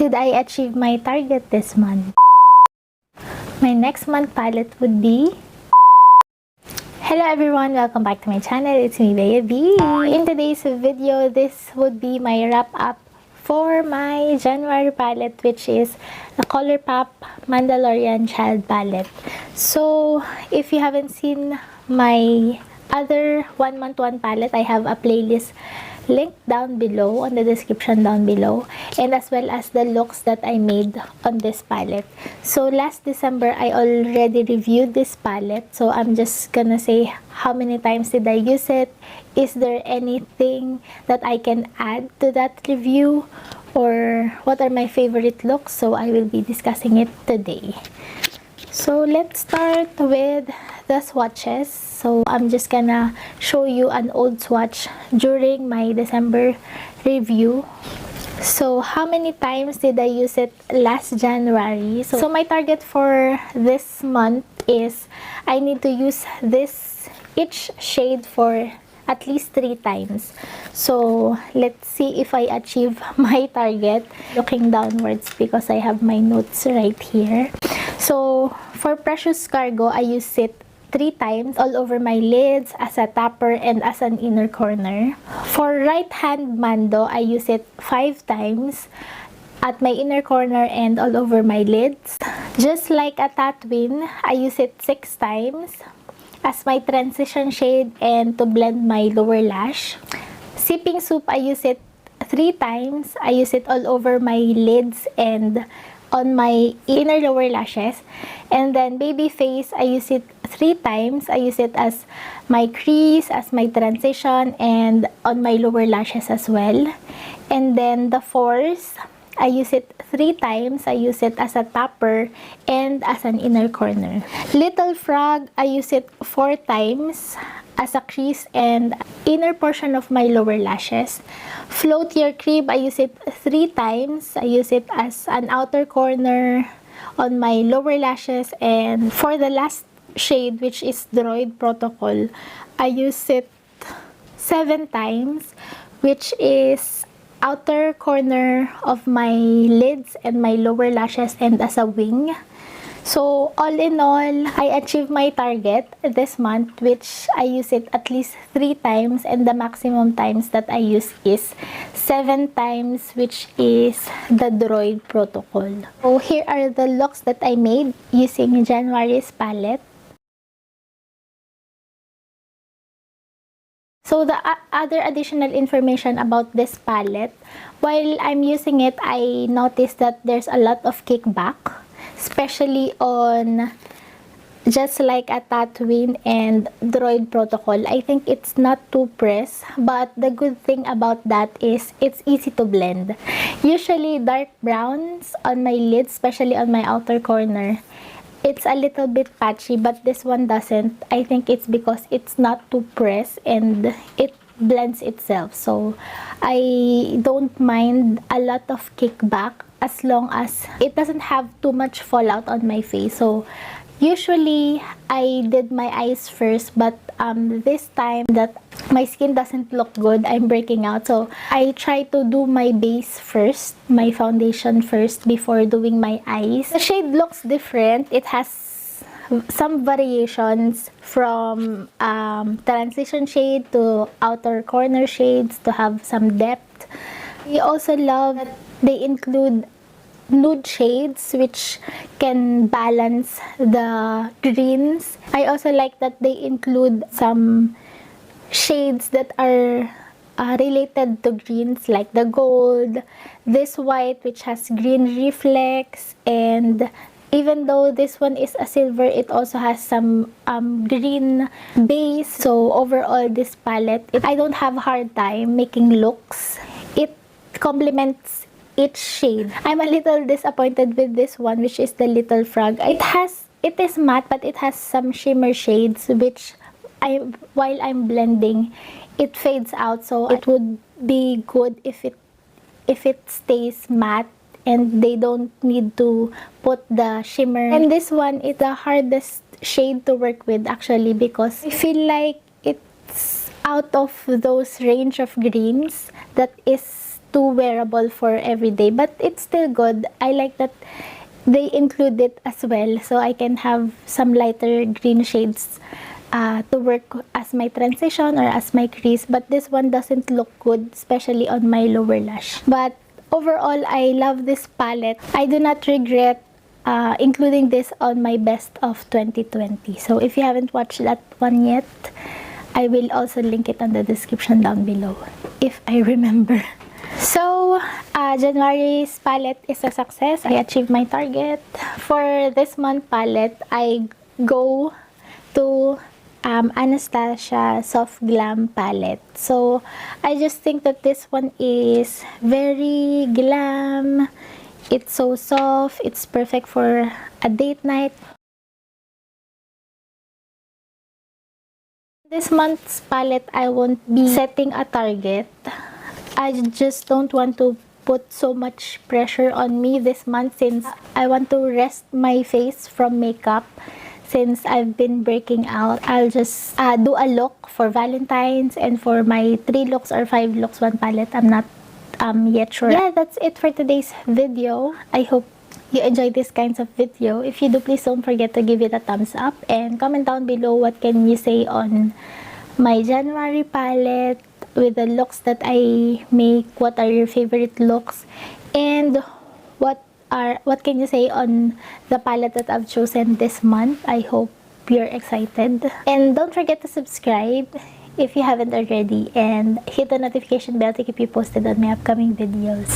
Did I achieve my target this month? My next month palette would be... Hello everyone! Welcome back to my channel. It's me, BEA. In today's video, this would be my wrap-up for my January palette, which is the Colourpop Mandalorian Child palette. So, if you haven't seen my other 1 month 1 palette, I have a playlist linked down below on the description down below, and as well as the looks that I made on this palette. So last December I already reviewed this palette, so I'm just gonna say how many times did I use it, is there anything that I can add to that review, or what are my favorite looks. So I will be discussing it today. So let's start with the swatches. So I'm just gonna show you an old swatch during my December review. So how many times did I use it last January? So my target for this month is I need to use each shade for at least 3 times. So let's see if I achieve my target. Looking downwards because I have my notes right here. So for Precious Cargo, I use it 3 times all over my lids, as a topper, and as an inner corner. For Right Hand Mando, I use it 5 times at my inner corner and all over my lids. Just like a Tatooine, I use it 6 times as my transition shade and to blend my lower lash. Sipping Soup, I use it 3 times. I use it all over my lids and on my inner lower lashes. And then Baby Face, I use it 3 times. I use it as my crease, as my transition, and on my lower lashes as well. And then the Force, I use it 3 times. I use it as a topper and as an inner corner. Little Frog, I use it 4 times as a crease and inner portion of my lower lashes. Float Your Crib, I use it 3 times. I use it as an outer corner on my lower lashes, and for the last shade, which is Droid Protocol, I use it 7 times, which is outer corner of my lids and my lower lashes and as a wing. So all in all, I achieved my target this month, which I use it at least 3 times, and the maximum times that I use is 7 times, which is the Droid Protocol. So here are the looks that I made using January's palette. So the other additional information about this palette, while I'm using it, I noticed that there's a lot of kickback, especially on just like a Tatooine and Droid Protocol. I think it's not too pressed, but the good thing about that is it's easy to blend. Usually dark browns on my lids, especially on my outer corner, it's a little bit patchy, but this one doesn't. I think it's because it's not too pressed and it blends itself. So I don't mind a lot of kickback as long as it doesn't have too much fallout on my face. So usually I did my eyes first, but this time that my skin doesn't look good, I'm breaking out, so I try to do my base first, my foundation first, before doing my eyes. The shade looks different. It has some variations from transition shade to outer corner shades to have some depth. I also love that they include nude shades which can balance the greens. I also like that they include some shades that are related to greens, like the gold, this white which has green reflex, and even though this one is a silver, it also has some green base. So overall, this palette, I don't have a hard time making looks. It complements each shade. I'm a little disappointed with this one, which is the Little Frog. It is matte, but it has some shimmer shades, which while I'm blending, it fades out. So it would be good if it stays matte and they don't need to put the shimmer. And this one is the hardest shade to work with, actually, because I feel like it's out of those range of greens that is too wearable for everyday, but it's still good. I like that they include it as well, so I can have some lighter green shades to work as my transition or as my crease. But this one doesn't look good, especially on my lower lash. But overall, I love this palette. I do not regret including this on my best of 2020. So if you haven't watched that one yet, I will also link it on the description down below, if I remember. So, January's palette is a success. I achieved my target. For this month palette, I go to Anastasia Soft Glam palette. So, I just think that this one is very glam. It's so soft. It's perfect for a date night. This month's palette, I won't be setting a target. I just don't want to put so much pressure on me this month, since I want to rest my face from makeup. Since I've been breaking out, I'll just do a look for Valentine's, and for my 3 looks or 5 looks one palette, I'm not yet sure. Yeah, that's it for today's video. I hope you enjoyed this kinds of video. If you do, please don't forget to give it a thumbs up and comment down below what can you say on my January palette with the looks that I make. What are your favorite looks, and what can you say on the palette that I've chosen this month? I hope you're excited, and don't forget to subscribe if you haven't already, and hit the notification bell to keep you posted on my upcoming videos.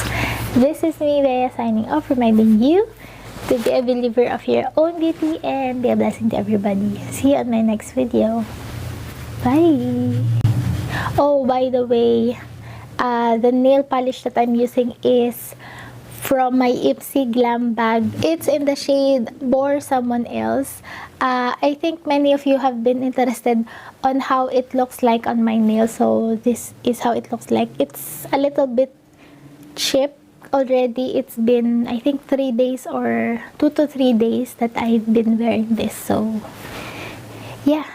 This is me, Bea, signing off, reminding you to be a believer of your own beauty and be a blessing to everybody. See you on my next video. Bye! Oh, by the way, the nail polish that I'm using is from my Ipsy Glam bag. It's in the shade Bore Someone Else. I think many of you have been interested on how it looks like on my nails, so this is how it looks like. It's a little bit chipped already. It's been, I think, 3 days or 2 to 3 days that I've been wearing this, so yeah.